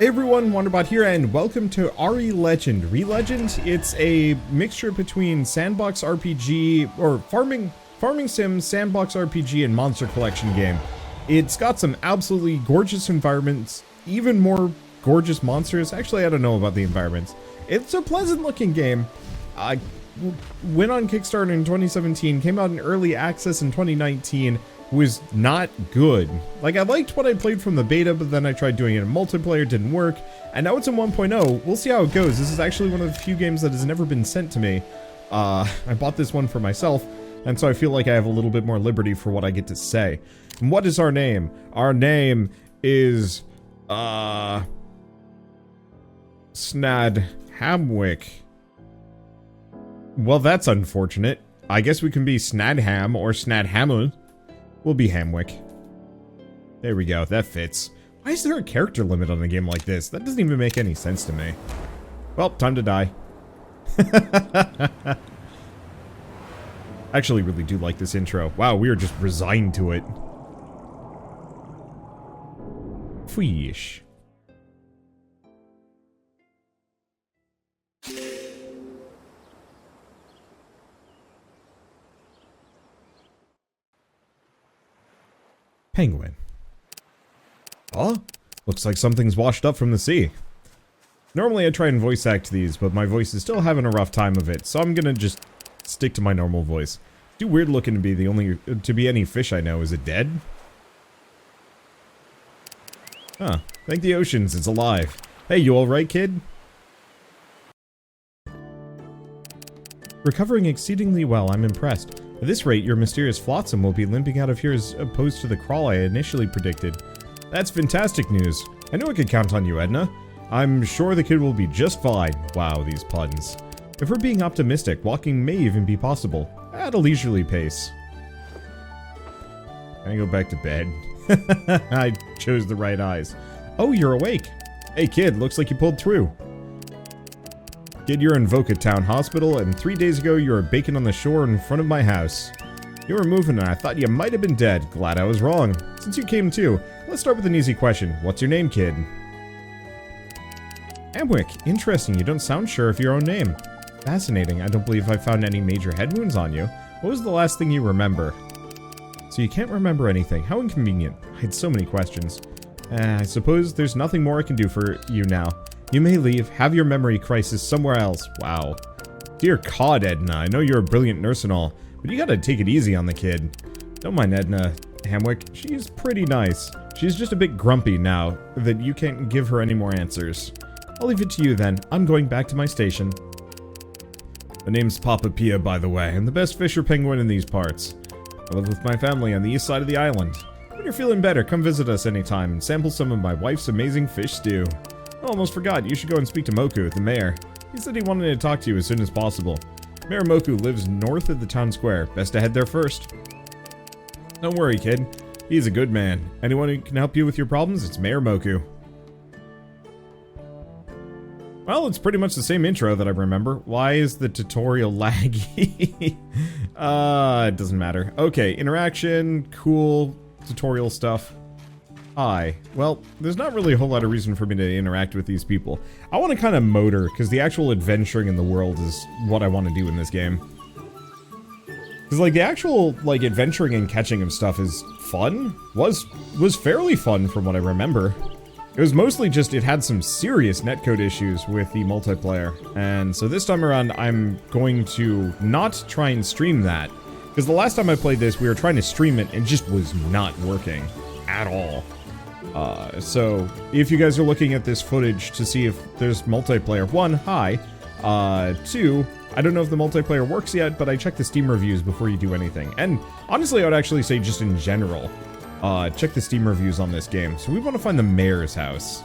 Hey everyone, Wanderbot here, and welcome to RE Legend. Re-Legend, it's a mixture between sandbox RPG, or farming sim, sandbox RPG, and monster collection game. It's got some absolutely gorgeous environments, even more gorgeous monsters. Actually, I don't know about the environments. It's a pleasant looking game. I went on Kickstarter in 2017, came out in early access in 2019, was not good. Like, I liked what I played from the beta, but then I tried doing it in multiplayer, didn't work, and now it's in 1.0. We'll see how it goes. This is actually one of the few games that has never been sent to me. I bought this one for myself, and so I feel like I have a little bit more liberty for what I get to say. And what is our name? Our name is, Snad Hamwick. Well, that's unfortunate. I guess we can be Snadham or Snadhammer. We'll be Hamwick. There we go, that fits. Why is there a character limit on a game like this? That doesn't even make any sense to me. Well, time to die. I actually really do like this intro. Wow, we are just resigned to it. Fish. Penguin. Oh, looks like something's washed up from the sea. Normally I try and voice act these, but my voice is still having a rough time of it, so I'm gonna just stick to my normal voice. Too weird looking to be the only any fish I know. Is it dead? Huh. Thank the oceans, it's alive. Hey, you alright, kid? Recovering exceedingly well, I'm impressed. At this rate, your mysterious flotsam will be limping out of here as opposed to the crawl I initially predicted. That's fantastic news. I knew I could count on you, Edna. I'm sure the kid will be just fine. Wow, these puns. If we're being optimistic, walking may even be possible. At a leisurely pace. Can I go back to bed? I chose the right eyes. Oh, you're awake. Hey kid, looks like you pulled through. Kid, you're in Voca Town Hospital, and 3 days ago you were baking on the shore in front of my house. You were moving and I thought you might have been dead. Glad I was wrong. Since you came too, let's start with an easy question. What's your name, kid? Hamwick. Interesting, you don't sound sure of your own name. Fascinating, I don't believe I found any major head wounds on you. What was the last thing you remember? So you can't remember anything. How inconvenient. I had so many questions. I suppose there's nothing more I can do for you now. You may leave, have your memory crisis somewhere else. Wow. Dear God, Edna, I know you're a brilliant nurse and all, but you gotta take it easy on the kid. Don't mind Edna, Hamwick. She's pretty nice. She's just a bit grumpy now that you can't give her any more answers. I'll leave it to you then. I'm going back to my station. My name's Papa Pia, by the way, and the best fisher penguin in these parts. I live with my family on the east side of the island. When you're feeling better, come visit us anytime and sample some of my wife's amazing fish stew. I almost forgot, you should go and speak to Moku, the mayor. He said he wanted to talk to you as soon as possible. Mayor Moku lives north of the town square. Best to head there first. Don't worry, kid. He's a good man. Anyone who can help you with your problems, it's Mayor Moku. Well, it's pretty much the same intro that I remember. Why is the tutorial laggy? It doesn't matter. Okay, interaction, cool, tutorial stuff. Hi. Well, there's not really a whole lot of reason for me to interact with these people. I want to kind of motor, because the actual adventuring in the world is what I want to do in this game. Because, like, the actual, like, adventuring and catching of stuff is fun. Was fairly fun from what I remember. It was mostly just, it had some serious netcode issues with the multiplayer. And so this time around, I'm going to not try and stream that. Because the last time I played this, we were trying to stream it, and it just was not working at all. So, if you guys are looking at this footage to see if there's multiplayer, 1, hi. 2, I don't know if the multiplayer works yet, but I check the Steam reviews before you do anything. And honestly, I would actually say just in general, check the Steam reviews on this game. So we want to find the mayor's house.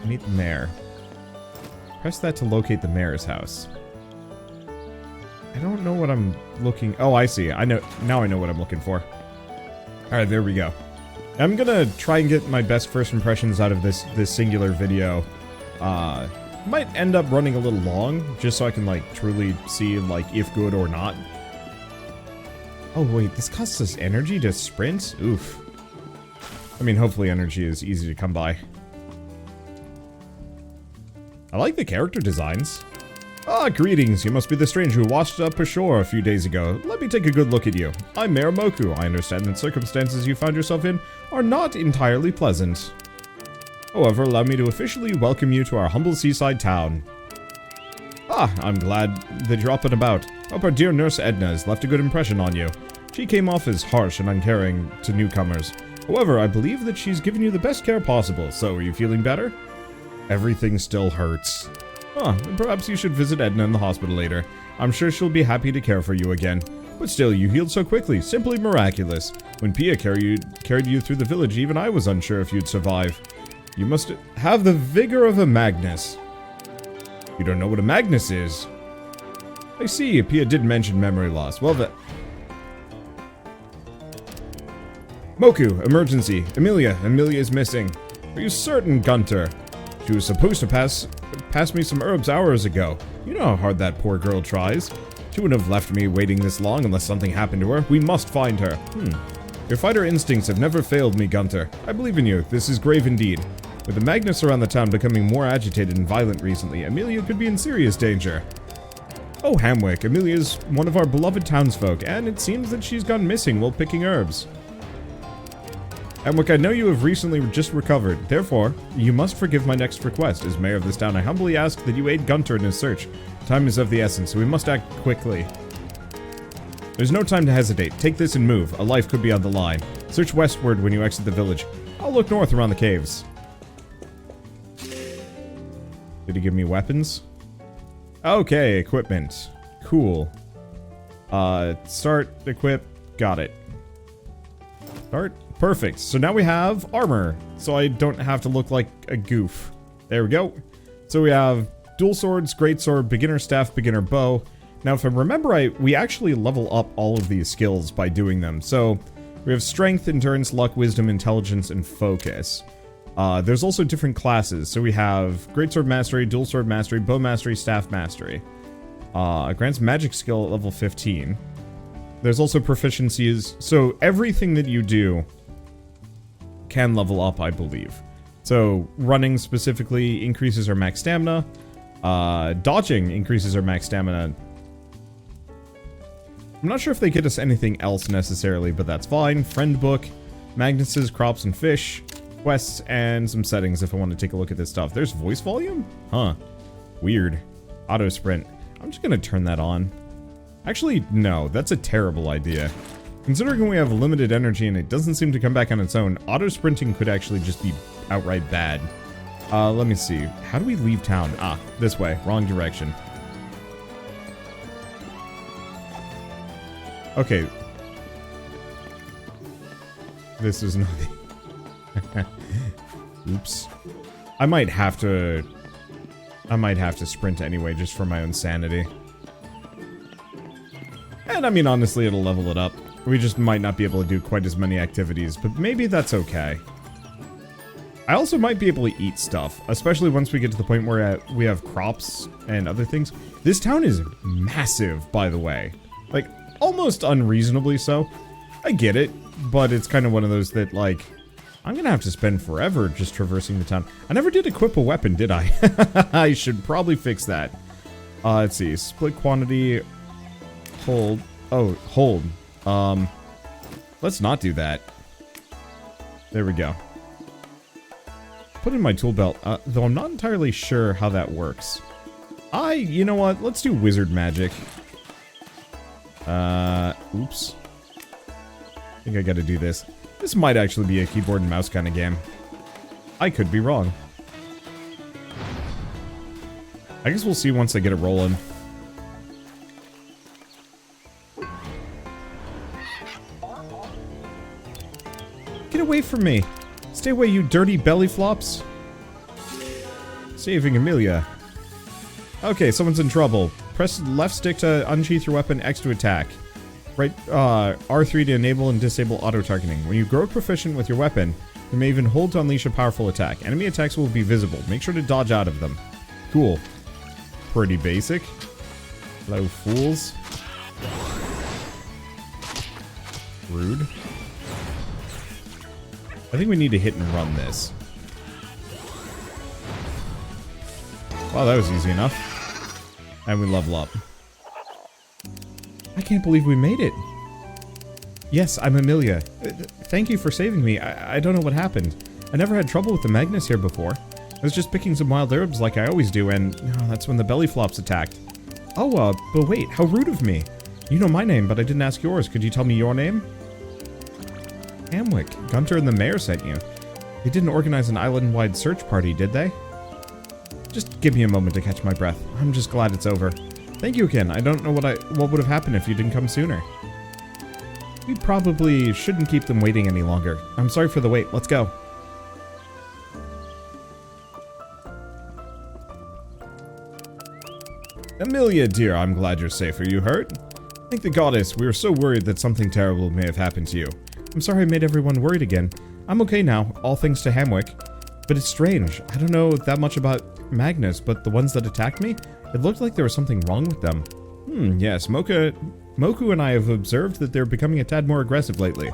Meet the mayor. Press that to locate the mayor's house. I don't know what I'm looking... Oh, I see. I know. Now I know what I'm looking for. Alright, there we go. I'm gonna try and get my best first impressions out of this singular video. Might end up running a little long, just so I can, like, truly see, like, if good or not. Oh, wait, this costs us energy to sprint? Oof. I mean, hopefully energy is easy to come by. I like the character designs. Ah, greetings. You must be the stranger who washed up ashore a few days ago. Let me take a good look at you. I'm Mayor Moku. I understand that circumstances you found yourself in are not entirely pleasant. However, allow me to officially welcome you to our humble seaside town. Ah, I'm glad that you're up and about. Hope our dear nurse Edna has left a good impression on you. She came off as harsh and uncaring to newcomers. However, I believe that she's given you the best care possible, so are you feeling better? Everything still hurts. Huh, perhaps you should visit Edna in the hospital later. I'm sure she'll be happy to care for you again. But still, you healed so quickly, simply miraculous. When Pia carried you through the village, even I was unsure if you'd survive. You must have the vigor of a Magnus. You don't know what a Magnus is? I see, Pia did mention memory loss. Well, Moku, emergency. Emilia is missing. Are you certain, Gunter? She was supposed to pass me some herbs hours ago. You know how hard that poor girl tries. She wouldn't have left me waiting this long unless something happened to her. We must find her. Your fighter instincts have never failed me, Gunter. I believe in you. This is grave indeed. With the Magnus around the town becoming more agitated and violent recently, Emilia could be in serious danger. Oh, Hamwick, Emilia's one of our beloved townsfolk, and it seems that she's gone missing while picking herbs. Hamwick, I know you have recently just recovered. Therefore, you must forgive my next request. As mayor of this town, I humbly ask that you aid Gunter in his search. Time is of the essence, so we must act quickly. There's no time to hesitate. Take this and move. A life could be on the line. Search westward when you exit the village. I'll look north around the caves. Did he give me weapons? Okay, equipment. Cool. Start, equip, got it. Start, perfect. So now we have armor, so I don't have to look like a goof. There we go. So we have dual swords, great sword, beginner staff, beginner bow. Now if I remember right, we actually level up all of these skills by doing them. So we have strength, endurance, luck, wisdom, intelligence, and focus. There's also different classes. So we have greatsword mastery, dual sword mastery, bow mastery, staff mastery. Grants magic skill at level 15. There's also proficiencies. So everything that you do can level up, I believe. So running specifically increases our max stamina. Dodging increases our max stamina. I'm not sure if they get us anything else necessarily, but that's fine. Friend book, Magnus's, crops and fish. Quests, and some settings if I want to take a look at this stuff. There's voice volume? Huh. Weird. Auto sprint. I'm just gonna turn that on. Actually, no. That's a terrible idea. Considering we have limited energy and it doesn't seem to come back on its own, auto sprinting could actually just be outright bad. Let me see. How do we leave town? Ah, this way. Wrong direction. Okay. This is not... Oops. I might have to sprint anyway, just for my own sanity. And I mean, honestly, it'll level it up. We just might not be able to do quite as many activities, but maybe that's okay. I also might be able to eat stuff, especially once we get to the point where we have crops and other things. This town is massive, by the way. Like, almost unreasonably so. I get it, but it's kind of one of those that, like... I'm gonna have to spend forever just traversing the town. I never did equip a weapon, did I? I should probably fix that. Let's see. Split quantity. Hold. Oh, hold. Let's not do that. There we go. Put in my tool belt, though I'm not entirely sure how that works. You know what? Let's do wizard magic. Oops. I think I gotta do this. This might actually be a keyboard and mouse kind of game. I could be wrong. I guess we'll see once I get it rolling. Get away from me! Stay away, you dirty belly flops! Saving Emilia. Okay, someone's in trouble. Press left stick to unsheath your weapon, X to attack. Right, R3 to enable and disable auto-targeting. When you grow proficient with your weapon, you may even hold to unleash a powerful attack. Enemy attacks will be visible. Make sure to dodge out of them. Cool. Pretty basic. Hello, fools. Rude. I think we need to hit and run this. Wow, that was easy enough. And we level up. I can't believe we made it. Yes, I'm Amelia. Thank you for saving me. I don't know what happened. I never had trouble with the Magnus here before. I was just picking some wild herbs like I always do, and that's when the belly flops attacked. Oh, but wait, how rude of me. You know my name, but I didn't ask yours. Could you tell me your name? Hamwick. Gunter and the mayor sent you. They didn't organize an island-wide search party, did they? Just give me a moment to catch my breath. I'm just glad it's over. Thank you again. I don't know what would have happened if you didn't come sooner. We probably shouldn't keep them waiting any longer. I'm sorry for the wait. Let's go. Amelia, dear, I'm glad you're safe. Are you hurt? Thank the goddess. We were so worried that something terrible may have happened to you. I'm sorry I made everyone worried again. I'm okay now, all thanks to Hamwick. But it's strange. I don't know that much about Magnus, but the ones that attacked me, it looked like there was something wrong with them. Yes, Moku and I have observed that they're becoming a tad more aggressive lately.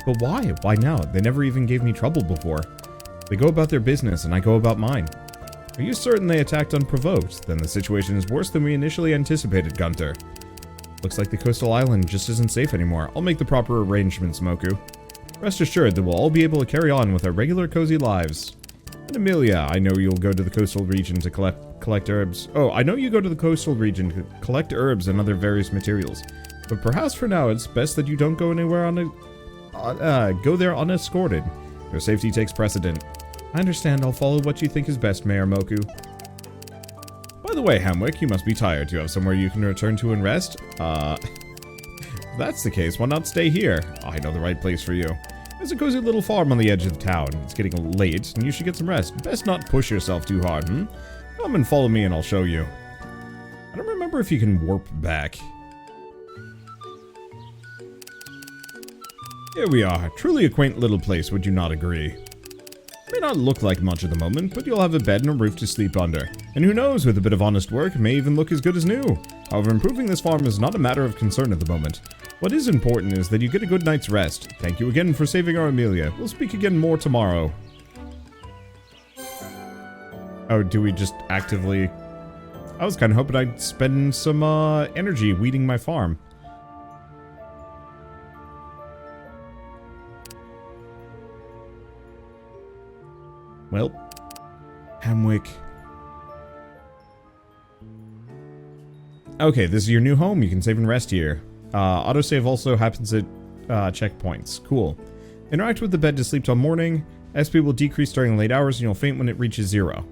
But why? Why now? They never even gave me trouble before. They go about their business, and I go about mine. Are you certain they attacked unprovoked? Then the situation is worse than we initially anticipated, Gunter. Looks like the coastal island just isn't safe anymore. I'll make the proper arrangements, Moku. Rest assured that we'll all be able to carry on with our regular cozy lives. And Amelia, I know you'll go to the coastal region to collect herbs. Oh, I know you go to the coastal region to collect herbs and other various materials. But perhaps for now, it's best that you don't go anywhere go there unescorted. Your safety takes precedent. I understand. I'll follow what you think is best, Mayor Moku. By the way, Hamwick, you must be tired. Do you have somewhere you can return to and rest? If that's the case, why not stay here? I know the right place for you. There's a cozy little farm on the edge of the town. It's getting late, and you should get some rest. Best not push yourself too hard, Come and follow me and I'll show you. I don't remember if you can warp back. Here we are. Truly a quaint little place, would you not agree? May not look like much at the moment, but you'll have a bed and a roof to sleep under. And who knows, with a bit of honest work, it may even look as good as new. However, improving this farm is not a matter of concern at the moment. What is important is that you get a good night's rest. Thank you again for saving our Amelia. We'll speak again more tomorrow. Oh, do we just actively... I was kind of hoping I'd spend some energy weeding my farm. Well, Hamwick. Okay, this is your new home. You can save and rest here. Autosave also happens at checkpoints. Cool. Interact with the bed to sleep till morning. SP will decrease during late hours and you'll faint when it reaches 0.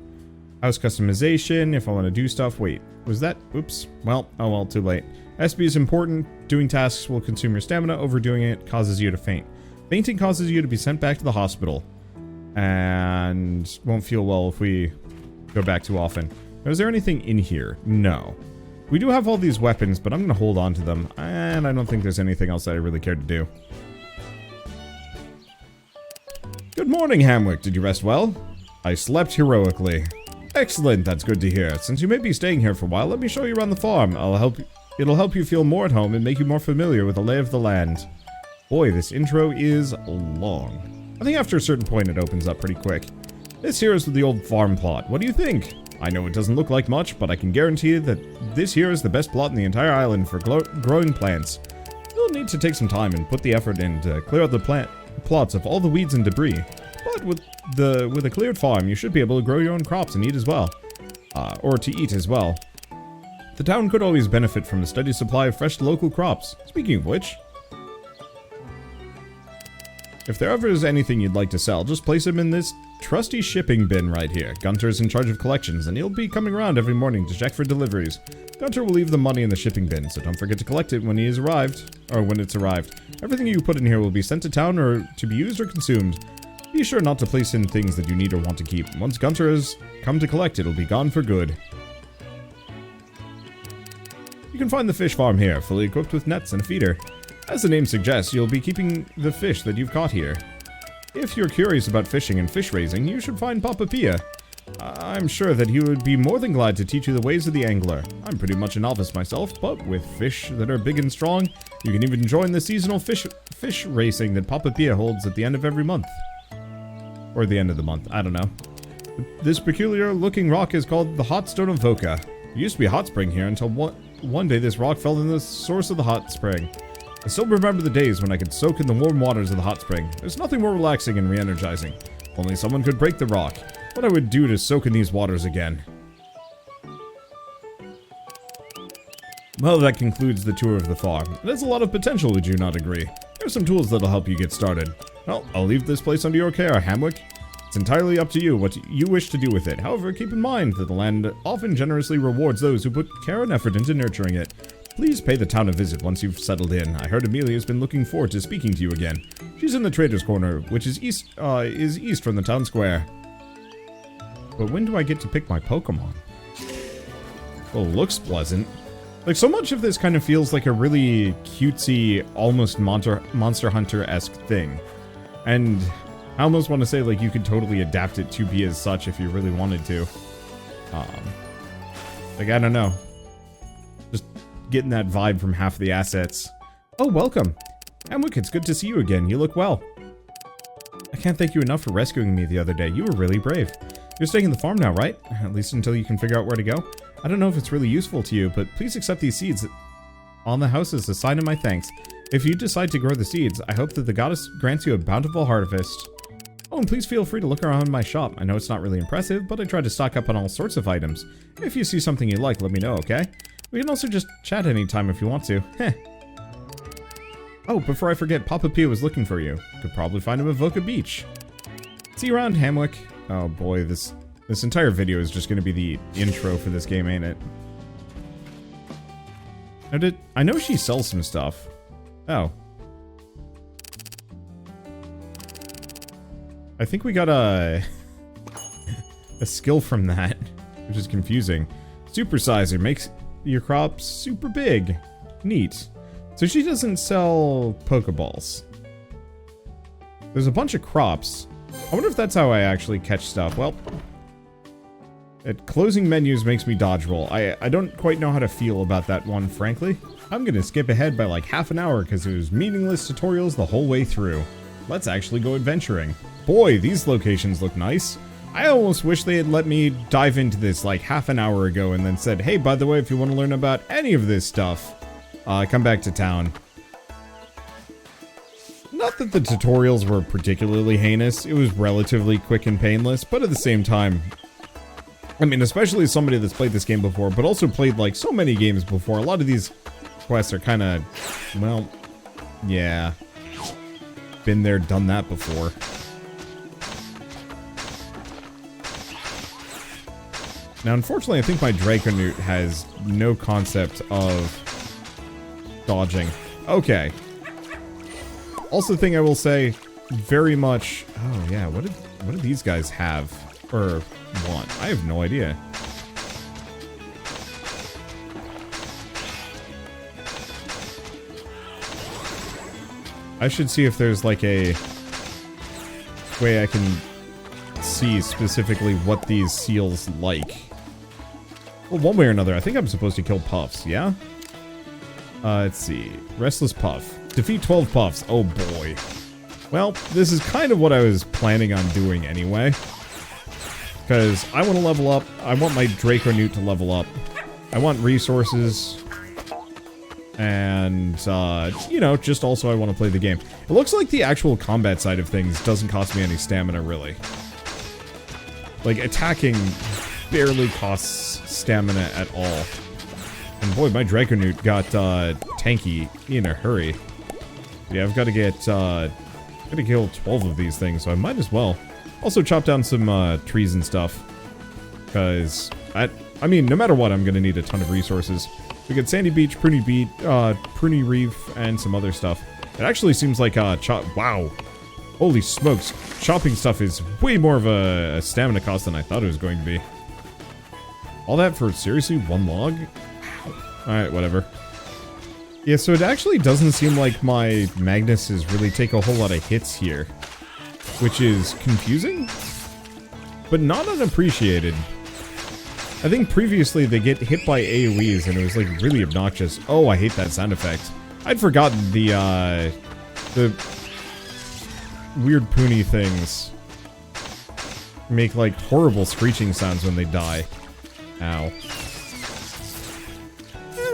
House customization, if I want to do stuff. Wait, was that? Oops. Well, oh well, too late. SP is important. Doing tasks will consume your stamina. Overdoing it causes you to faint. Fainting causes you to be sent back to the hospital. And won't feel well if we go back too often. Now, is there anything in here? No. We do have all these weapons, but I'm going to hold on to them. And I don't think there's anything else that I really care to do. Good morning, Hamwick. Did you rest well? I slept heroically. Excellent, that's good to hear. Since you may be staying here for a while, let me show you around the farm. It'll help you feel more at home and make you more familiar with the lay of the land. Boy, this intro is long. I think after a certain point it opens up pretty quick. This here is the old farm plot. What do you think? I know it doesn't look like much, but I can guarantee you that this here is the best plot in the entire island for growing plants. You'll need to take some time and put the effort in to clear out the plots of all the weeds and debris. But with a cleared farm, you should be able to grow your own crops and eat as well. Or to eat as well. The town could always benefit from a steady supply of fresh local crops. Speaking of which, if there ever is anything you'd like to sell, just place them in this trusty shipping bin right here. Gunter is in charge of collections, and he'll be coming around every morning to check for deliveries. Gunter will leave the money in the shipping bin, so don't forget to collect it when he is arrived, or when it's arrived. Everything you put in here will be sent to town or to be used or consumed. Be sure not to place in things that you need or want to keep. Once Gunter has come to collect, it'll be gone for good. You can find the fish farm here, fully equipped with nets and a feeder. As the name suggests, you'll be keeping the fish that you've caught here. If you're curious about fishing and fish raising, you should find Papa Pia. I'm sure that he would be more than glad to teach you the ways of the angler. I'm pretty much a novice myself, but with fish that are big and strong, you can even join the seasonal fish racing that Papa Pia holds at the end of every month. Or the end of the month. I don't know. This peculiar looking rock is called the Hot Stone of Voka. There used to be a hot spring here until one day this rock fell in the source of the hot spring. I still remember the days when I could soak in the warm waters of the hot spring. There's nothing more relaxing and re-energizing. If only someone could break the rock. What I would do to soak in these waters again. Well, that concludes the tour of the farm. It has a lot of potential, would you not agree? There's some tools that'll help you get started. Well, I'll leave this place under your care, Hamwick. It's entirely up to you what you wish to do with it. However, keep in mind that the land often generously rewards those who put care and effort into nurturing it. Please pay the town a visit once you've settled in. I heard Amelia's been looking forward to speaking to you again. She's in the Trader's Corner, which is east from the town square. But when do I get to pick my Pokemon? Well, looks pleasant. Like, so much of this kind of feels like a really cutesy, almost Monster Hunter-esque thing. And I almost want to say, like, you could totally adapt it to be as such if you really wanted to. Like, I don't know. Just getting that vibe from half the assets. Oh, welcome. Hamwick, it's good to see you again. You look well. I can't thank you enough for rescuing me the other day. You were really brave. You're staying in the farm now, right? At least until you can figure out where to go. I don't know if it's really useful to you, but please accept these seeds on the house as a sign of my thanks. If you decide to grow the seeds, I hope that the goddess grants you a bountiful harvest. Oh, and please feel free to look around my shop. I know it's not really impressive, but I try to stock up on all sorts of items. If you see something you like, let me know, okay? We can also just chat anytime if you want to. Heh. Oh, before I forget, Papa Pia was looking for you. Could probably find him at Voka Beach. See you around, Hamwick. Oh boy, this entire video is just going to be the intro for this game, ain't it? I know she sells some stuff. Oh. I think we got a skill from that, which is confusing. Supersizer makes your crops super big. Neat. So she doesn't sell Pokeballs. There's a bunch of crops. I wonder if that's how I actually catch stuff. Well, closing menus makes me dodge roll. I don't quite know how to feel about that one, frankly. I'm gonna skip ahead by like half an hour because it was meaningless tutorials the whole way through. Let's actually go adventuring. Boy, these locations look nice. I almost wish they had let me dive into this like half an hour ago and then said, hey, by the way, if you want to learn about any of this stuff, come back to town. Not that the tutorials were particularly heinous. It was relatively quick and painless, but at the same time, I mean, especially as somebody that's played this game before, but also played like so many games before, a lot of these quests are kind of, well, yeah. Been there, done that before. Now, unfortunately, I think my Draconute has no concept of dodging. Okay. Also, thing I will say, very much. Oh yeah, what did these guys have or want? I have no idea. I should see if there's like a way I can see specifically what these seals like. Well, one way or another, I think I'm supposed to kill Puffs, yeah? Let's see. Restless Puff. Defeat 12 Puffs. Oh boy. Well, this is kind of what I was planning on doing anyway. Because I want to level up. I want my Draconute to level up. I want resources. And, you know, just also I want to play the game. It looks like the actual combat side of things doesn't cost me any stamina, really. Like, attacking barely costs stamina at all. And boy, my Draconute got, tanky in a hurry. Yeah, I've got to get, gotta kill 12 of these things, so I might as well. Also chop down some, trees and stuff. Because, I mean, no matter what, I'm gonna need a ton of resources. We get Sandy Beach, Pruny Reef, and some other stuff. It actually seems like, wow. Holy smokes. Chopping stuff is way more of a stamina cost than I thought it was going to be. All that for, seriously, one log? Alright, whatever. Yeah, so it actually doesn't seem like my Magnuses really take a whole lot of hits here. Which is confusing, but not unappreciated. I think previously they get hit by AoEs and it was like really obnoxious. Oh, I hate that sound effect. I'd forgotten the weird Puni things make, like, horrible screeching sounds when they die. Ow.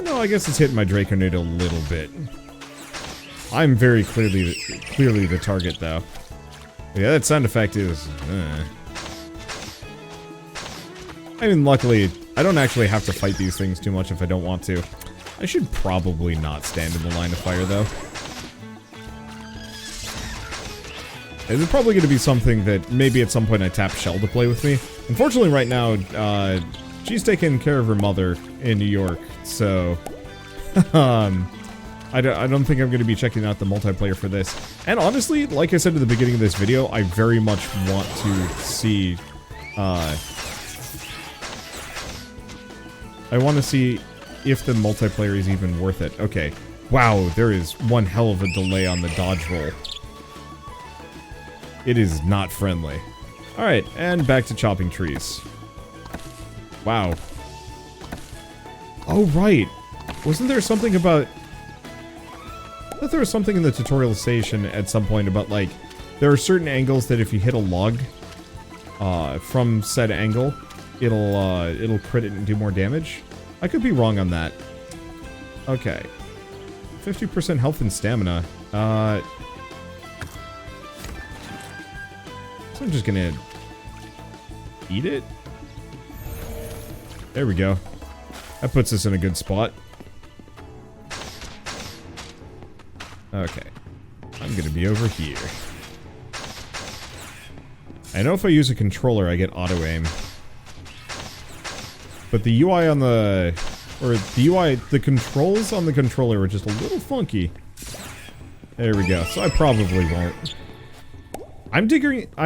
No, I guess it's hitting my Draconid a little bit. I'm very clearly the target, though. Yeah, that sound effect is... I mean, luckily, I don't actually have to fight these things too much if I don't want to. I should probably not stand in the line of fire, though. It's probably going to be something that maybe at some point I tap Shell to play with me. Unfortunately, right now, she's taking care of her mother in New York, so... I don't think I'm going to be checking out the multiplayer for this. And honestly, like I said at the beginning of this video, I very much want to see... I want to see if the multiplayer is even worth it. Okay. Wow, there is one hell of a delay on the dodge roll. It is not friendly. Alright, and back to chopping trees. Wow. Oh, right. Wasn't there something about... I thought there was something in the tutorial station at some point about, like, there are certain angles that if you hit a log from said angle, it'll crit it and do more damage. I could be wrong on that. Okay. 50% health and stamina. So I'm just gonna eat it. There we go. That puts us in a good spot. Okay. I'm gonna be over here. I know if I use a controller, I get auto-aim. But the UI on the... Or the UI... The controls on the controller are just a little funky. There we go. So I probably won't. I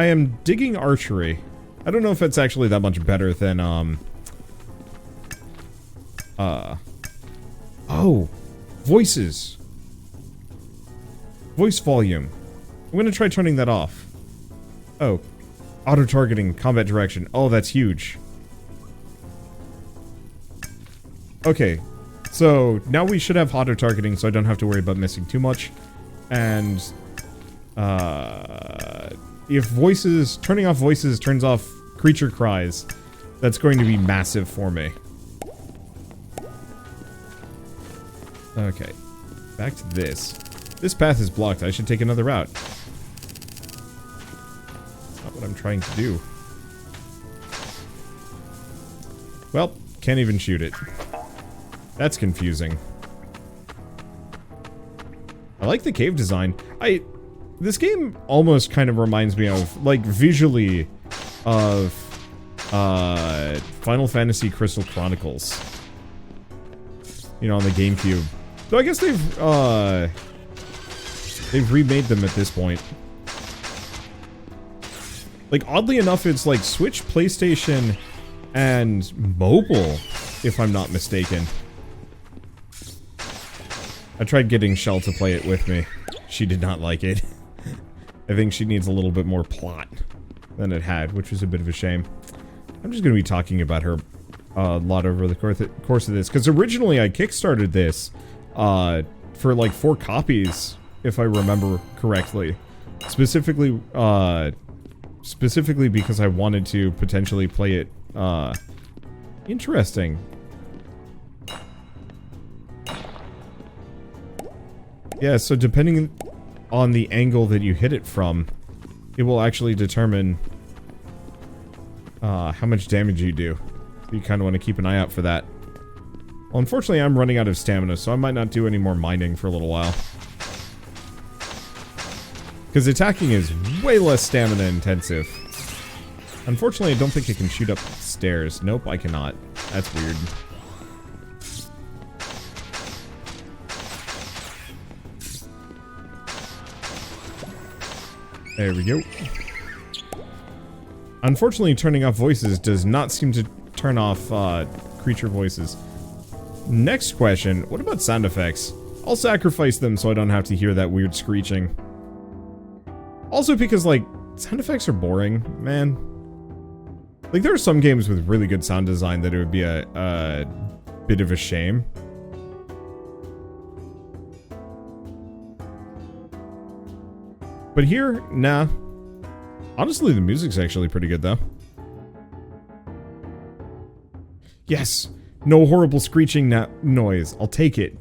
am digging archery. I don't know if it's actually that much better than, oh! Voices! Voice volume. I'm gonna try turning that off. Oh. Auto-targeting, combat direction. Oh, that's huge. Okay. So, now we should have auto-targeting so I don't have to worry about missing too much. And... if voices, turning off voices turns off creature cries, that's going to be massive for me. Okay. Back to this. This path is blocked. I should take another route. That's not what I'm trying to do. Well, can't even shoot it. That's confusing. I like the cave design. This game almost kind of reminds me of, like, visually, of, Final Fantasy Crystal Chronicles. You know, on the GameCube. Though I guess they've remade them at this point. Like, oddly enough, it's like Switch, PlayStation, and mobile, if I'm not mistaken. I tried getting Shell to play it with me. She did not like it. I think she needs a little bit more plot than it had, which was a bit of a shame. I'm just going to be talking about her a lot over the course of this, because originally I kickstarted this for like 4 copies, if I remember correctly. Specifically because I wanted to potentially play it. Interesting. Yeah, so depending on the angle that you hit it from, it will actually determine how much damage you do. So you kind of want to keep an eye out for that. Well, unfortunately, I'm running out of stamina, so I might not do any more mining for a little while. Because attacking is way less stamina intensive. Unfortunately, I don't think I can shoot up stairs. Nope, I cannot. That's weird. There we go. Unfortunately, turning off voices does not seem to turn off creature voices. Next question, what about sound effects? I'll sacrifice them so I don't have to hear that weird screeching. Also because, like, sound effects are boring, man. Like, there are some games with really good sound design that it would be a bit of a shame. But here, nah. Honestly, the music's actually pretty good, though. Yes! No horrible screeching noise. I'll take it.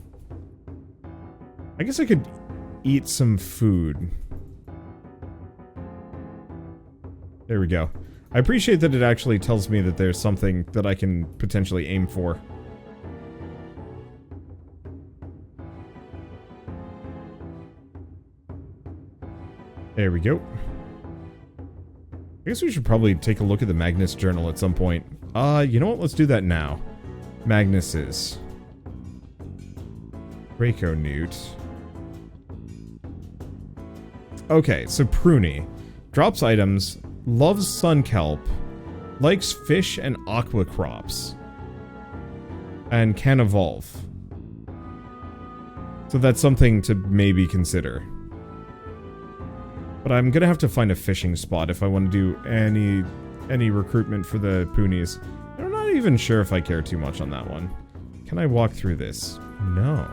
I guess I could eat some food. There we go. I appreciate that it actually tells me that there's something that I can potentially aim for. There we go. I guess we should probably take a look at the Magnus Journal at some point. You know what? Let's do that now. Magnus's. Draco Newt. Okay, so Pruny. Drops items, loves sun kelp, likes fish and aqua crops, and can evolve. So that's something to maybe consider. But I'm gonna have to find a fishing spot if I want to do any recruitment for the Poonies. I'm not even sure if I care too much on that one. Can I walk through this? No.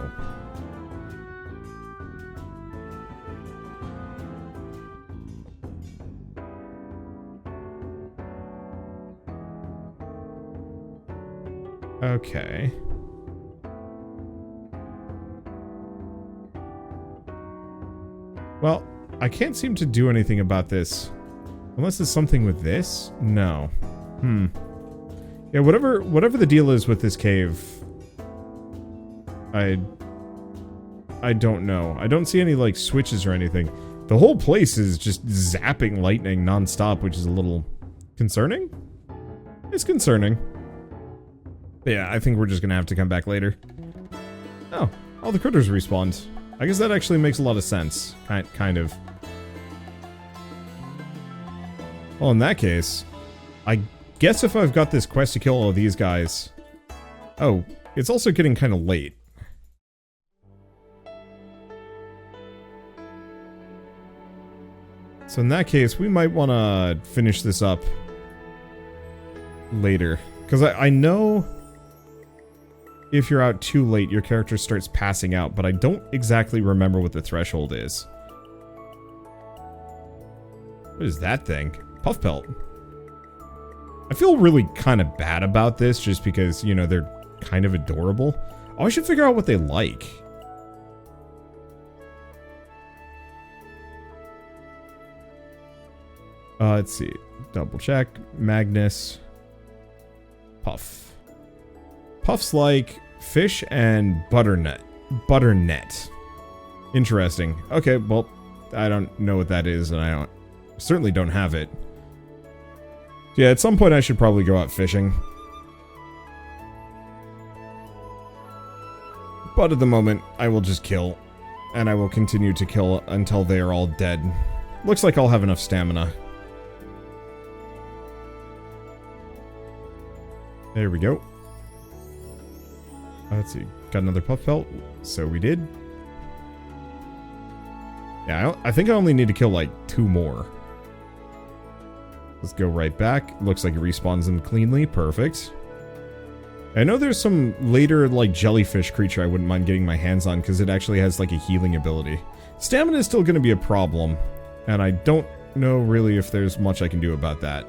Okay. Well, I can't seem to do anything about this. Unless it's something with this? No. Yeah, whatever the deal is with this cave, I don't know. I don't see any, like, switches or anything. The whole place is just zapping lightning non-stop, which is a little concerning? It's concerning. Yeah, I think we're just gonna have to come back later. Oh, all the critters respawned. I guess that actually makes a lot of sense. Kind of. Well, in that case, I guess if I've got this quest to kill all of these guys... Oh, it's also getting kind of late. So in that case, we might want to finish this up later. Because I know... if you're out too late, your character starts passing out, but I don't exactly remember what the threshold is. What is that thing? Puff pelt. I feel really kind of bad about this, just because, you know, they're kind of adorable. Oh, I should figure out what they like. Let's see. Double check. Magnus. Puff. Puff's like fish and butternut. Butternet. Interesting. Okay, well, I don't know what that is, and I certainly don't have it. Yeah, at some point I should probably go out fishing. But at the moment, I will just kill. And I will continue to kill until they are all dead. Looks like I'll have enough stamina. There we go. Let's see. Got another puff pelt. So we did. Yeah, I think I only need to kill like 2 more. Let's go right back. Looks like it respawns them cleanly. Perfect. I know there's some later like jellyfish creature I wouldn't mind getting my hands on because it actually has like a healing ability. Stamina is still going to be a problem. And I don't know really if there's much I can do about that.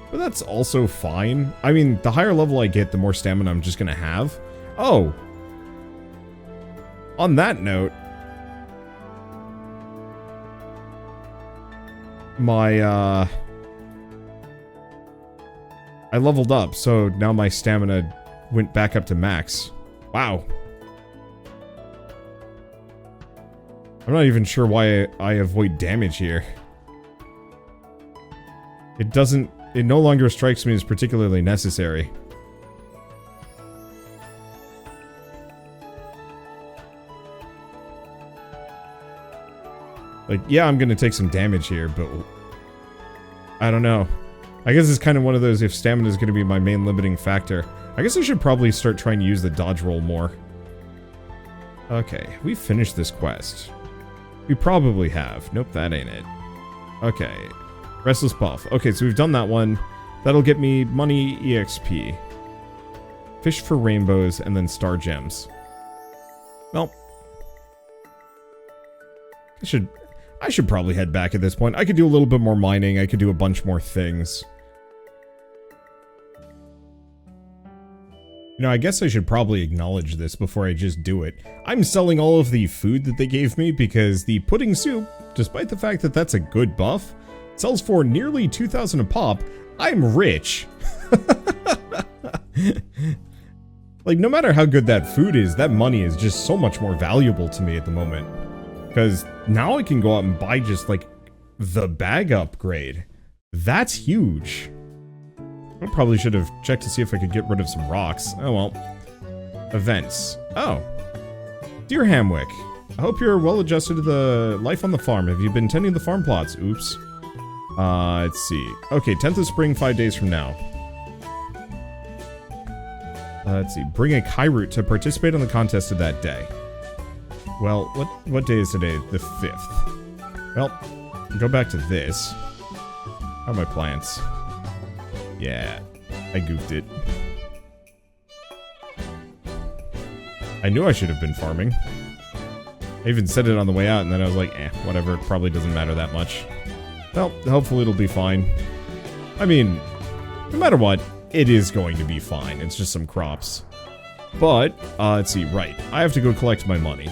But that's also fine. I mean, the higher level I get, the more stamina I'm just going to have. Oh. On that note, I leveled up, so now my stamina went back up to max. Wow. I'm not even sure why I avoid damage here. It no longer strikes me as particularly necessary. Like, yeah, I'm gonna take some damage here, but... I don't know. I guess it's kind of one of those, if stamina is gonna be my main limiting factor. I guess I should probably start trying to use the dodge roll more. Okay, we finished this quest. We probably have. Nope, that ain't it. Okay. Restless Puff. Okay, so we've done that one. That'll get me money EXP. Fish for rainbows, and then star gems. Well. I should probably head back at this point. I could do a little bit more mining. I could do a bunch more things. You know, I guess I should probably acknowledge this before I just do it. I'm selling all of the food that they gave me because the pudding soup, despite the fact that that's a good buff, sells for nearly 2,000 a pop. I'm rich. Like, no matter how good that food is, that money is just so much more valuable to me at the moment. Because now I can go out and buy just, like, the bag upgrade. That's huge. I probably should have checked to see if I could get rid of some rocks. Oh well. Events. Oh. Dear Hamwick, I hope you're well adjusted to the life on the farm. Have you been tending the farm plots? Oops. Let's see. Okay, 10th of spring, 5 days from now. Let's see. Bring a Kairoot to participate on the contest of that day. Well, what day is today? The 5th. Well, go back to this. How are my plants? Yeah, I goofed it. I knew I should have been farming. I even said it on the way out, and then I was like, whatever, it probably doesn't matter that much. Well, hopefully it'll be fine. I mean, no matter what, it is going to be fine. It's just some crops. But, let's see, right. I have to go collect my money.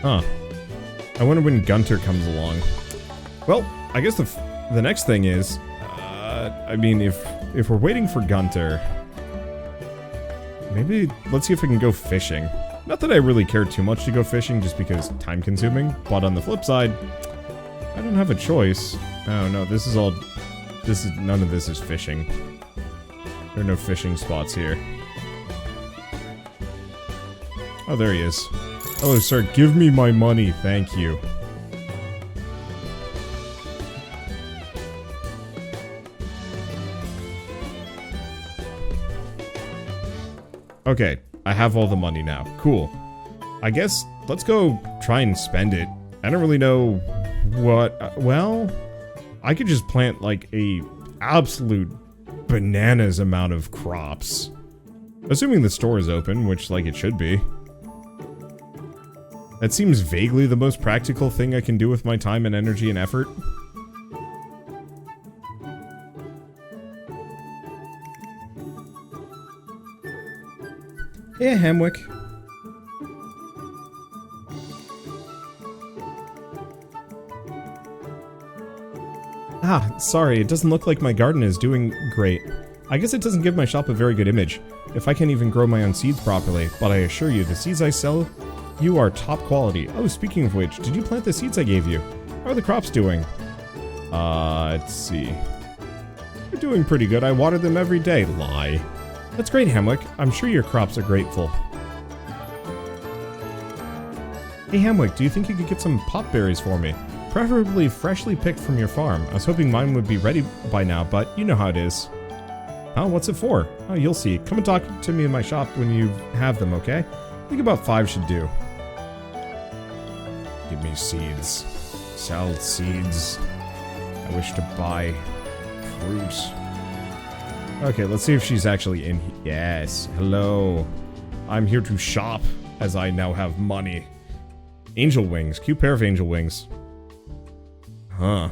Huh. I wonder when Gunter comes along. Well, I guess the next thing is, I mean, if we're waiting for Gunter, maybe let's see if we can go fishing. Not that I really care too much to go fishing, just because time consuming, but on the flip side, I don't have a choice. Oh no, none of this is fishing. There are no fishing spots here. Oh, there he is. Hello, sir, give me my money, thank you. Okay, I have all the money now. Cool. I guess let's go try and spend it. I don't really know what... well, I could just plant like a absolute bananas amount of crops. Assuming the store is open, which like it should be. That seems vaguely the most practical thing I can do with my time and energy and effort. Yeah, Hamwick. Ah, sorry, it doesn't look like my garden is doing great. I guess it doesn't give my shop a very good image, if I can't even grow my own seeds properly, but I assure you, the seeds I sell, you are top quality. Oh, speaking of which, did you plant the seeds I gave you? How are the crops doing? Let's see. They're doing pretty good, I water them every day. Lie. That's great, Hamwick. I'm sure your crops are grateful. Hey, Hamwick, do you think you could get some pop berries for me? Preferably freshly picked from your farm. I was hoping mine would be ready by now, but you know how it is. Oh, what's it for? Oh, you'll see. Come and talk to me in my shop when you have them, okay? I think about 5 should do. Give me seeds. Sell seeds. I wish to buy fruit. Okay, let's see if she's actually in here. Yes, hello. I'm here to shop, as I now have money. Angel wings. Cute pair of angel wings. Huh.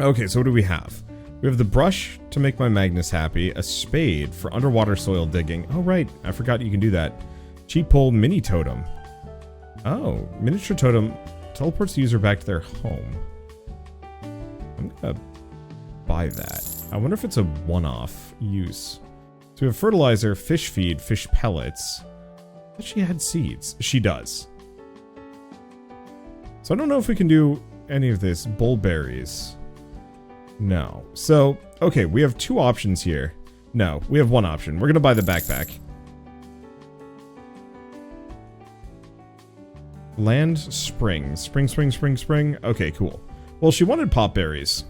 Okay, so what do we have? We have the brush to make my Magnus happy, a spade for underwater soil digging. Oh, right, I forgot you can do that. Cheap pole mini totem. Oh, miniature totem teleports the user back to their home. I'm gonna buy that. I wonder if it's a one-off use. So we have fertilizer, fish feed, fish pellets. Does she had seeds? She does. So I don't know if we can do any of this. Bullberries. No. So, okay, we have 2 options here. No, we have 1 option. We're gonna buy the backpack. Land spring. Spring, spring, spring, spring. Okay, cool. Well, she wanted pop berries.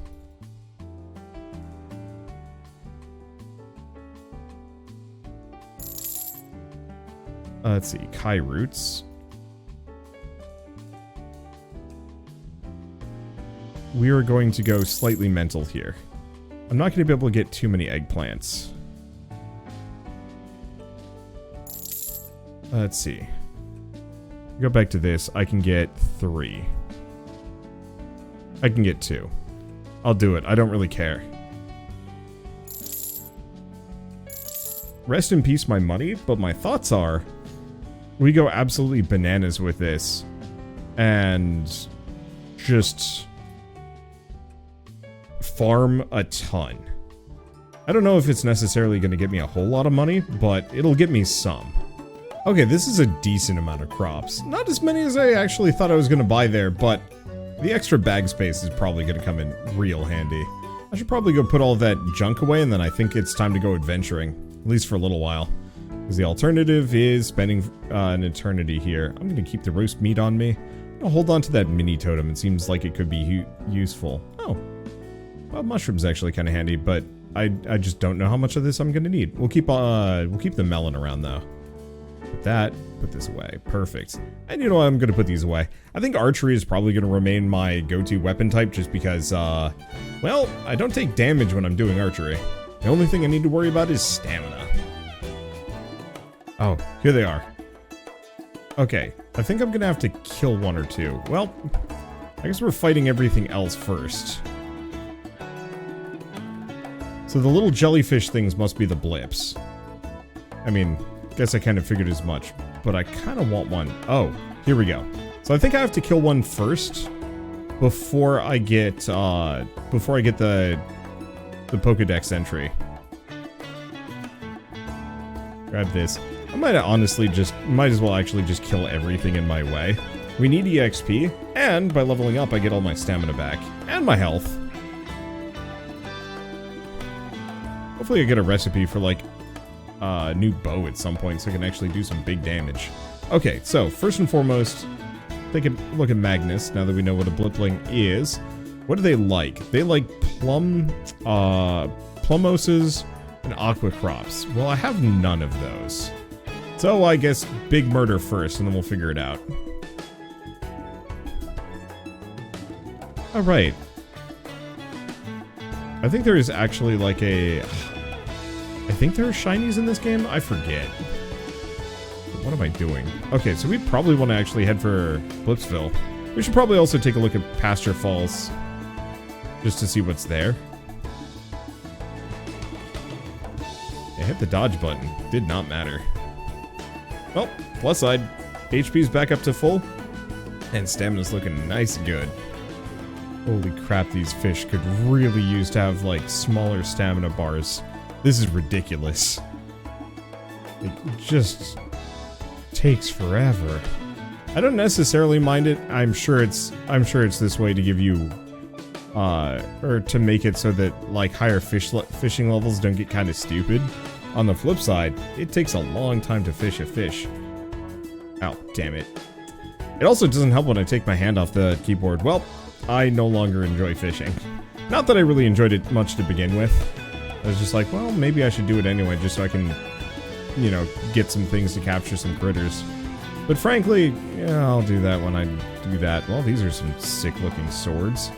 Let's see, Kai roots. We are going to go slightly mental here. I'm not going to be able to get too many eggplants. Let's see. Go back to this. I can get 3. I can get 2. I'll do it. I don't really care. rest in peace my money, but my thoughts are we go absolutely bananas with this and just farm a ton. I don't know if it's necessarily going to get me a whole lot of money, but it'll get me some. Okay, this is a decent amount of crops. Not as many as I actually thought I was going to buy there, but the extra bag space is probably going to come in real handy. I should probably go put all that junk away, and then I think it's time to go adventuring, at least for a little while. Because the alternative is spending an eternity here. I'm going to keep the roast meat on me. I'll hold on to that mini totem. It seems like it could be useful. Oh, well, mushrooms actually kind of handy, but I just don't know how much of this I'm going to need. We'll keep the melon around though. Put that, put this away. Perfect. And you know what? I'm going to put these away. I think archery is probably going to remain my go-to weapon type just because, well, I don't take damage when I'm doing archery. The only thing I need to worry about is stamina. Oh, here they are. Okay, I think I'm going to have to kill one or two. Well, I guess we're fighting everything else first. So the little jellyfish things must be the blips. I mean, guess I kind of figured as much, but I kind of want one. Oh, here we go. So I think I have to kill one first before I get the Pokedex entry. Grab this. I might as well actually just kill everything in my way. We need EXP, and by leveling up, I get all my stamina back and my health. Hopefully I get a recipe for, like, a new bow at some point so I can actually do some big damage. Okay, so, first and foremost, take a look at Magnus, now that we know what a blipling is. What do they like? They like plumoses and aqua crops. Well, I have none of those. So, I guess big murder first, and then we'll figure it out. Alright. I think there is actually, like, I think there are shinies in this game? I forget. What am I doing? Okay, so we probably want to actually head for Blipsville. We should probably also take a look at Pasture Falls, just to see what's there. I hit the dodge button. Did not matter. Well, plus side, HP's back up to full, and stamina's looking nice and good. Holy crap, these fish could really use to have, like, smaller stamina bars. This is ridiculous. It just takes forever. I don't necessarily mind it. I'm sure it's this way to give you, or to make it so that, like, higher fishing levels don't get kind of stupid. On the flip side, it takes a long time to fish a fish. Ow, damn it. It also doesn't help when I take my hand off the keyboard. Well, I no longer enjoy fishing. Not that I really enjoyed it much to begin with. I was just like, well, maybe I should do it anyway, just so I can, you know, get some things to capture some critters. But frankly, yeah, I'll do that when I do that. Well, these are some sick-looking swords.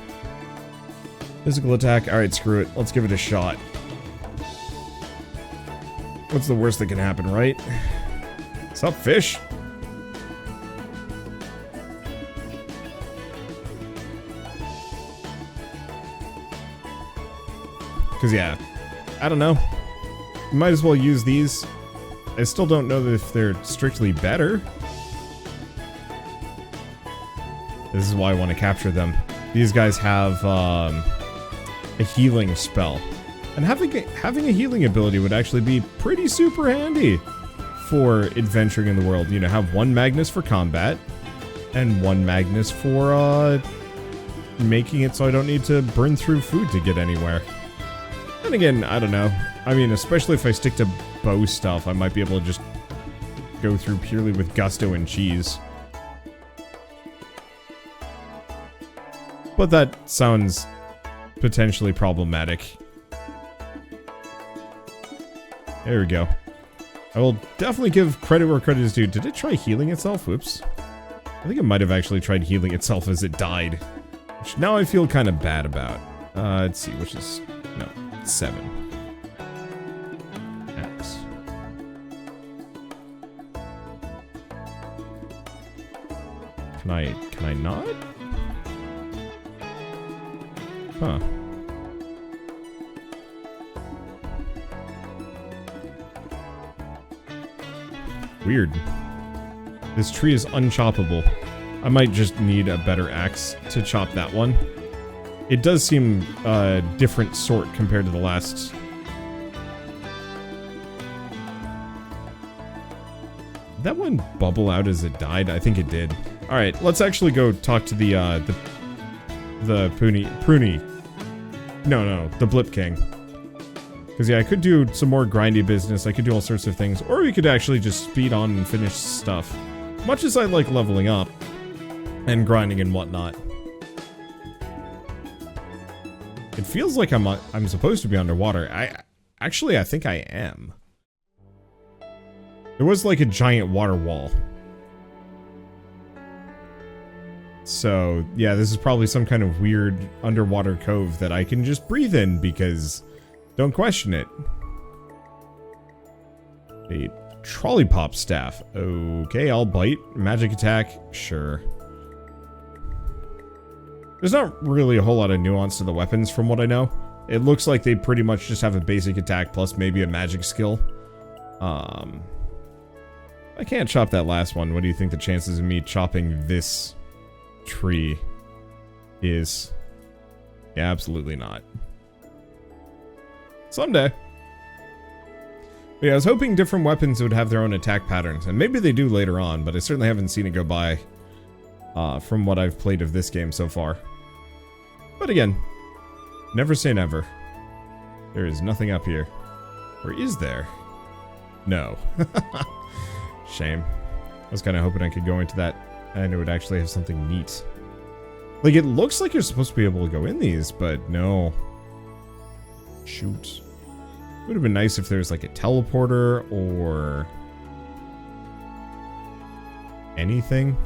Physical attack. Alright, screw it. Let's give it a shot. What's the worst that can happen, right? What's up, fish? Because, yeah, I don't know. Might as well use these. I still don't know if they're strictly better. This is why I want to capture them. These guys have a healing spell. And having a healing ability would actually be pretty super handy for adventuring in the world. You know, have one Magnus for combat, and one Magnus for making it so I don't need to burn through food to get anywhere. And again, I don't know. I mean, especially if I stick to bow stuff, I might be able to just go through purely with gusto and cheese. But that sounds potentially problematic. There we go. I will definitely give credit where credit is due. Did it try healing itself? Oops. I think it might have actually tried healing itself as it died. Which now I feel kind of bad about. Let's see, which is... No, 7. X. Can I not? Huh. Weird. This tree is unchoppable. I might just need a better axe to chop that one. It does seem a different sort compared to the last. Did that one bubble out as it died? I think it did. All right, let's actually go talk to the Pruny. No, the Blip King. Because yeah, I could do some more grindy business. I could do all sorts of things, or we could actually just speed on and finish stuff. Much as I like leveling up and grinding and whatnot. It feels like I'm supposed to be underwater. I think I am. There was like a giant water wall. So, yeah, this is probably some kind of weird underwater cove that I can just breathe in because don't question it. A trolley pop staff. Okay, I'll bite. Magic attack. Sure. There's not really a whole lot of nuance to the weapons from what I know. It looks like they pretty much just have a basic attack plus maybe a magic skill. I can't chop that last one. What do you think the chances of me chopping this tree is? Yeah, absolutely not. Someday. But yeah, I was hoping different weapons would have their own attack patterns, and maybe they do later on, but I certainly haven't seen it go by from what I've played of this game so far. But again, never say never. There is nothing up here. Or is there? No. Shame. I was kind of hoping I could go into that and it would actually have something neat. Like, it looks like you're supposed to be able to go in these, but no. Shoot. It would have been nice if there was like a teleporter or anything.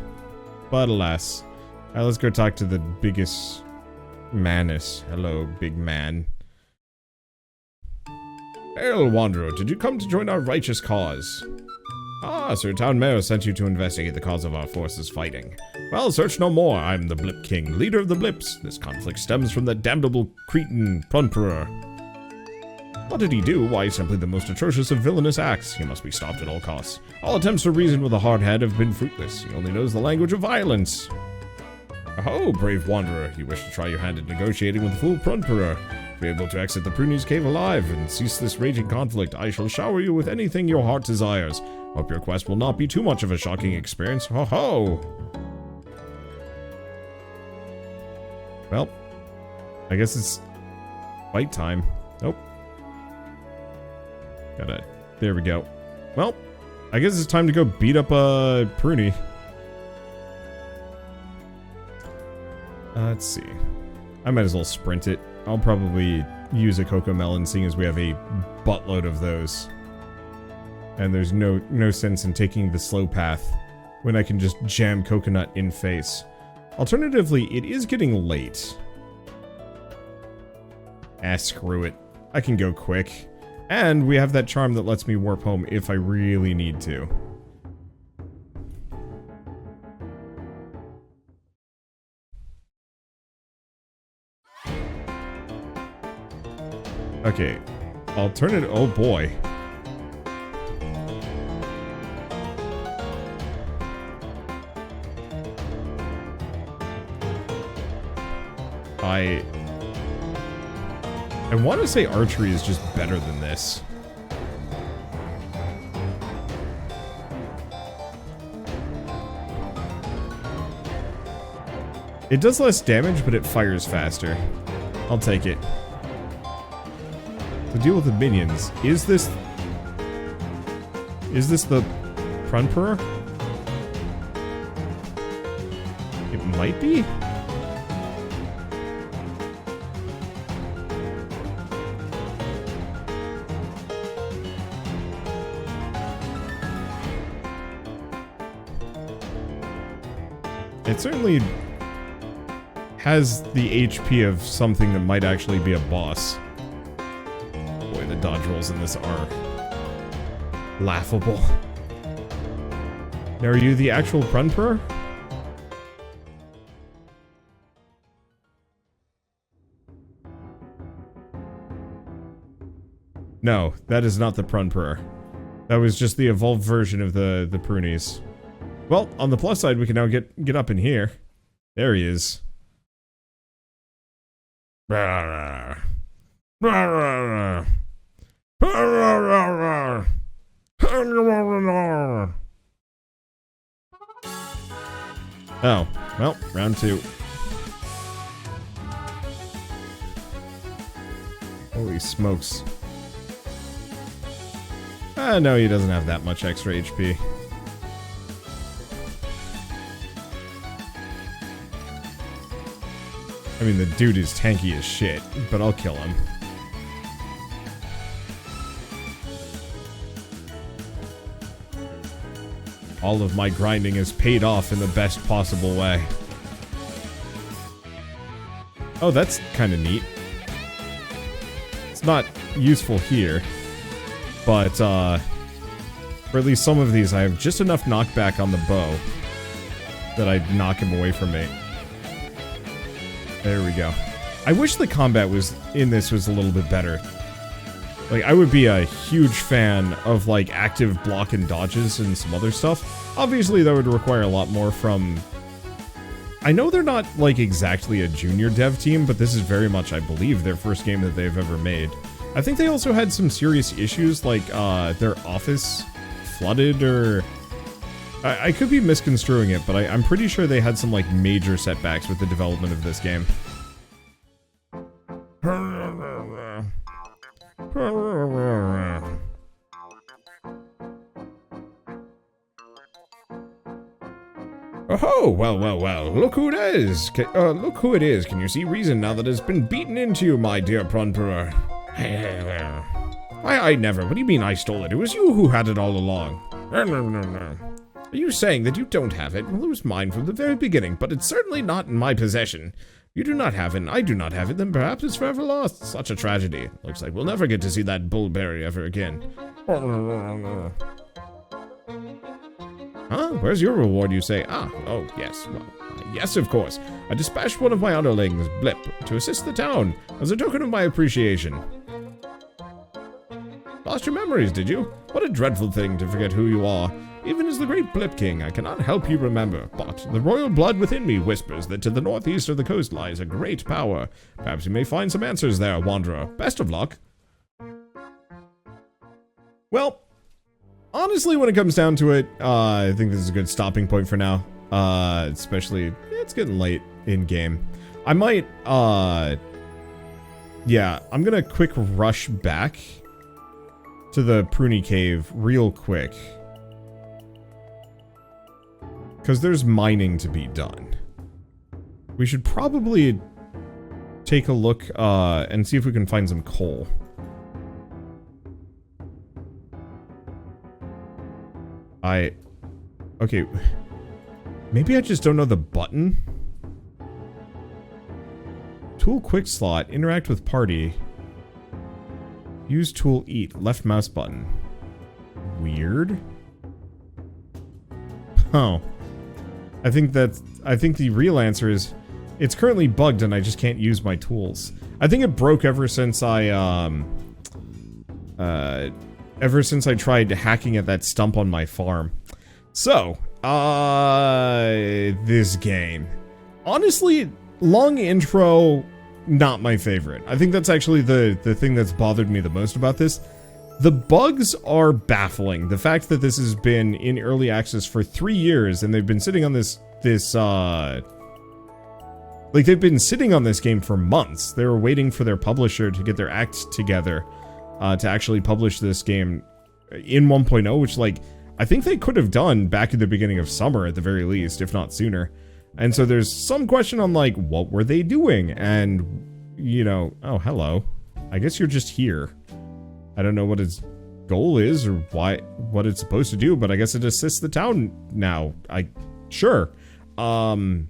But alas. Alright, let's go talk to the biggest Manus. Hello, big man. Hail, Wanderer. Did you come to join our righteous cause? Ah, Sir Town Mayor sent you to investigate the cause of our forces fighting. Well, search no more. I'm the Blip King, leader of the Blips. This conflict stems from the damnable Cretan Prunperor. What did he do? Why, simply the most atrocious of villainous acts. He must be stopped at all costs. All attempts to reason with a hard head have been fruitless. He only knows the language of violence. Oh, brave Wanderer. You wish to try your hand at negotiating with the fool Prunperor. Be able to exit the Pruny's cave alive and cease this raging conflict. I shall shower you with anything your heart desires. Hope your quest will not be too much of a shocking experience. Ho ho! Well, I guess it's fight time. Nope. There we go. Well, I guess it's time to go beat up Pruny. Let's see. I might as well sprint it. I'll probably use a Cocoa Melon, seeing as we have a buttload of those. And there's no sense in taking the slow path when I can just jam Coconut in face. Alternatively, it is getting late. Ah, screw it. I can go quick. And we have that charm that lets me warp home if I really need to. Okay. Alternative. Oh boy. I want to say archery is just better than this. It does less damage, but it fires faster. I'll take it. To deal with the minions, is this the Prunperor? It might be? It certainly has the HP of something that might actually be a boss. Boy, the dodge rolls in this are laughable. Now, are you the actual Prunperor? No, that is not the Prunperor. That was just the evolved version of the pruneys. Well, on the plus side, we can now get up in here. There he is. Oh, well, round 2. Holy smokes. No, he doesn't have that much extra HP. I mean, the dude is tanky as shit, but I'll kill him. All of my grinding is paid off in the best possible way. Oh, that's kind of neat. It's not useful here, but for at least some of these, I have just enough knockback on the bow that I'd knock him away from me. There we go. I wish the combat was in this was a little bit better. Like, I would be a huge fan of, like, active block and dodges and some other stuff. Obviously, that would require a lot more from... I know they're not, like, exactly a junior dev team, but this is very much, I believe, their first game that they've ever made. I think they also had some serious issues, like, their office flooded, or... I could be misconstruing it, but I'm pretty sure they had some, like, major setbacks with the development of this game. Oh, well, look who it is! Look who it is. Can you see reason now that it's been beaten into you, my dear Plunderer? I never. What do you mean I stole it? It was you who had it all along. Are you saying that you don't have it? Well, it was mine from the very beginning, but it's certainly not in my possession. You do not have it, and I do not have it, then perhaps it's forever lost. Such a tragedy. Looks like we'll never get to see that bullberry ever again. Huh? Where's your reward, you say? Ah, oh, yes. Well, yes, of course. I dispatched one of my underlings, Blip, to assist the town, as a token of my appreciation. Lost your memories, did you? What a dreadful thing to forget who you are. Even as the great Blip King, I cannot help you remember, but the royal blood within me whispers that to the northeast of the coast lies a great power. Perhaps you may find some answers there, Wanderer. Best of luck. Well, honestly, when it comes down to it, I think this is a good stopping point for now. Especially, it's getting late in game. I might, yeah, I'm gonna quick rush back to the Pruny Cave real quick. Because there's mining to be done. We should probably take a look and see if we can find some coal. Okay. Maybe I just don't know the button? Tool quick slot, interact with party. Use tool eat, left mouse button. Weird. Oh. I think the real answer is it's currently bugged and I just can't use my tools. I think it broke ever since I tried hacking at that stump on my farm. So, this game. Honestly, long intro, not my favorite. I think that's actually the thing that's bothered me the most about this. The bugs are baffling. The fact that this has been in early access for 3 years and they've been sitting on this like they've been sitting on this game for months. They were waiting for their publisher to get their act together to actually publish this game in 1.0, which, like, I think they could have done back at the beginning of summer at the very least, if not sooner. And so there's some question on, like, what were they doing? And, you know, oh, hello. I guess you're just here. I don't know what its goal is or what it's supposed to do, but I guess it assists the town now. Sure. Jeez.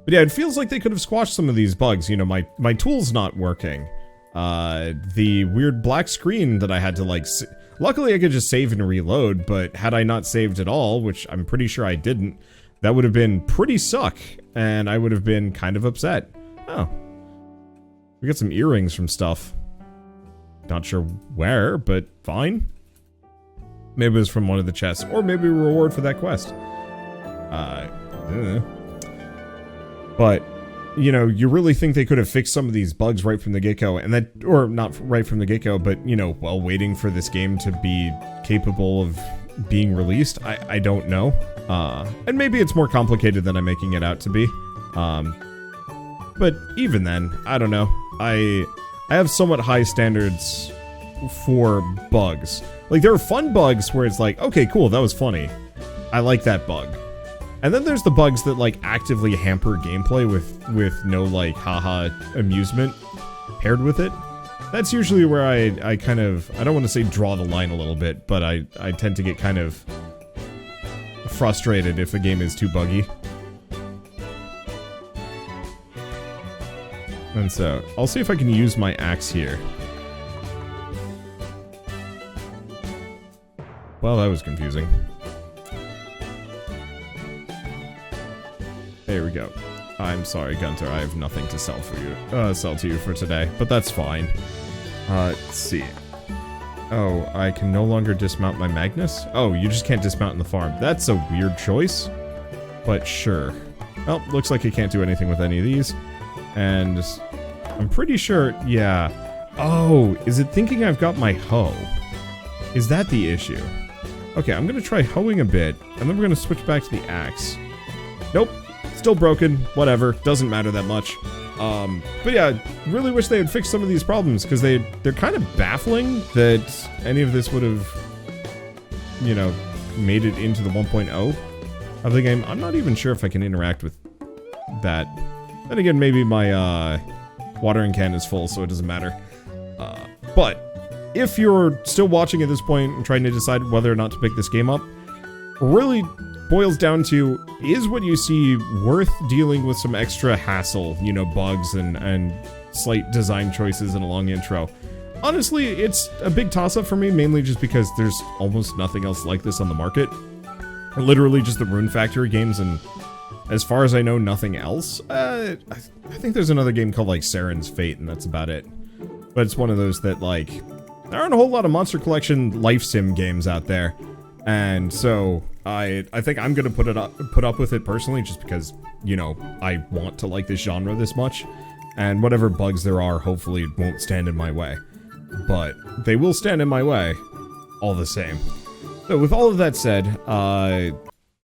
But yeah, it feels like they could have squashed some of these bugs. You know, my tool's not working. The weird black screen that I had to, like, luckily I could just save and reload, but had I not saved at all, which I'm pretty sure I didn't, that would have been pretty suck, and I would have been kind of upset. Oh. We got some earrings from stuff. Not sure where, but fine. Maybe it was from one of the chests, or maybe a reward for that quest. But, you know, you really think they could have fixed some of these bugs right from the get-go, and that, or not right from the get-go, but, you know, while waiting for this game to be capable of being released? I don't know. And maybe it's more complicated than I'm making it out to be. But even then, I don't know. I have somewhat high standards for bugs. Like, there are fun bugs where it's like, okay, cool, that was funny. I like that bug. And then there's the bugs that, like, actively hamper gameplay with no, like, haha amusement paired with it. That's usually where I kind of, I don't want to say draw the line a little bit, but I tend to get kind of frustrated if a game is too buggy. And so, I'll see if I can use my axe here. Well, that was confusing. There we go. I'm sorry, Gunter, I have nothing to sell for you, sell to you for today, but that's fine. Let's see. Oh, I can no longer dismount my Magnus? Oh, you just can't dismount in the farm. That's a weird choice, but sure. Well, looks like you can't do anything with any of these. And I'm pretty sure, yeah. Oh, is it thinking I've got my hoe? Is that the issue? Okay, I'm gonna try hoeing a bit, and then we're gonna switch back to the axe. Nope, still broken, whatever, doesn't matter that much. But yeah, really wish they had fixed some of these problems, because they're kind of baffling that any of this would have, you know, made it into the 1.0 of the game. I'm not even sure if I can interact with that. Then again, maybe my, watering can is full, so it doesn't matter. But if you're still watching at this point and trying to decide whether or not to pick this game up, really boils down to, is what you see worth dealing with some extra hassle, you know, bugs and slight design choices and a long intro? Honestly, it's a big toss-up for me, mainly just because there's almost nothing else like this on the market. Literally just the Rune Factory games, and as far as I know, nothing else. I think there's another game called, like, Saren's Fate, and that's about it. But it's one of those that, like, there aren't a whole lot of Monster Collection life sim games out there. And so, I think I'm gonna put up with it personally, just because, you know, I want to like this genre this much. And whatever bugs there are, hopefully won't stand in my way. But they will stand in my way, all the same. So with all of that said,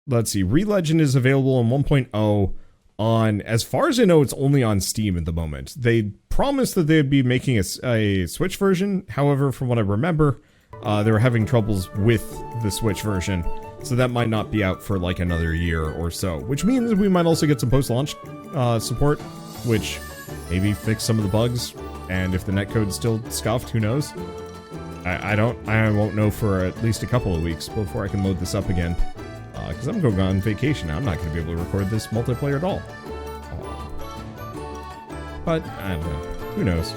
let's see, Relegend is available in 1.0 on, as far as I know, it's only on Steam at the moment. They promised that they'd be making a Switch version, however, from what I remember, they were having troubles with the Switch version, so that might not be out for like another year or so, which means we might also get some post-launch support, which maybe fix some of the bugs, and if the netcode's still scuffed, who knows? I won't know for at least a couple of weeks before I can load this up again, because I'm going on vacation. I'm not going to be able to record this multiplayer at all. But, I don't know. Who knows?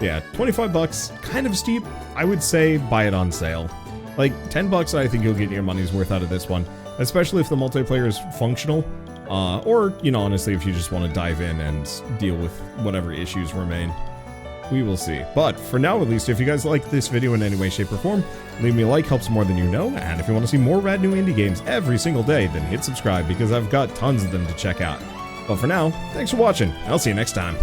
Yeah, 25 bucks, kind of steep. I would say buy it on sale. Like, 10 bucks, I think you'll get your money's worth out of this one, especially if the multiplayer is functional, or, you know, honestly, if you just want to dive in and deal with whatever issues remain. We will see. But, for now at least, if you guys like this video in any way, shape, or form, leave me a like, helps more than you know, and if you want to see more rad new indie games every single day, then hit subscribe, because I've got tons of them to check out. But for now, thanks for watching, and I'll see you next time.